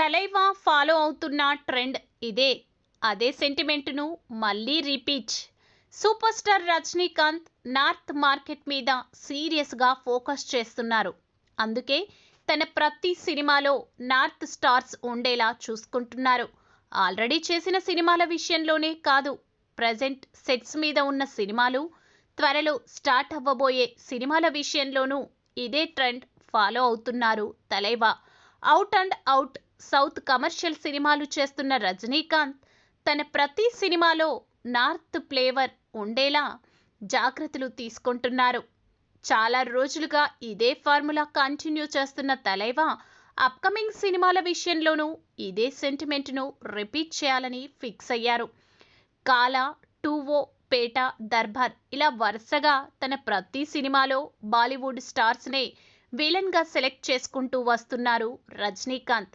తలైవా follow అవుతున్న trend ఇదే. అదే సెంటిమెంట్‌ను మళ్ళీ repeat. Super star Rajinikanth north market మీద సీరియస్‌గా ఫోకస్ చేస్తున్నారు. అందుకే తన ప్రతి సినిమాలో నార్త్ స్టార్స్ ఉండేలా చూసుకుంటున్నారు. ఆల్రెడీ చేసిన సినిమాల విషయంలోనే కాదు, ప్రెజెంట్ సెట్స్ మీద ఉన్న సినిమాలు, త్వరలో స్టార్ట్ అవ్వబోయే సినిమాల విషయంలోనూ ఇదే ట్రెండ్ ఫాలో అవుతున్నారు Thalaiva. Out and out south commercial సినిమాలు చేస్తున్న రజనీకాంత్ తన ప్రతి సినిమాలో నార్త్ ఫ్లేవర్ ఉండేలా జాగ్రత్తలు తీసుకుంటున్నారు. చాలా రోజులుగా ఇదే ఫార్ములా కంటిన్యూ చేస్తున్న తలైవా అప్కమింగ్ సినిమాల విషయంలోనూ ఇదే సెంటిమెంట్ను రిపీట్ చేయాలని ఫిక్స్ అయ్యారు. కాల, టూవో, పేట, దర్బార్ ఇలా వరుసగా తన ప్రతి సినిమాలో బాలీవుడ్ స్టార్స్నే విలన్గా సెలెక్ట్ చేసుకుంటూ వస్తున్నారు రజనీకాంత్.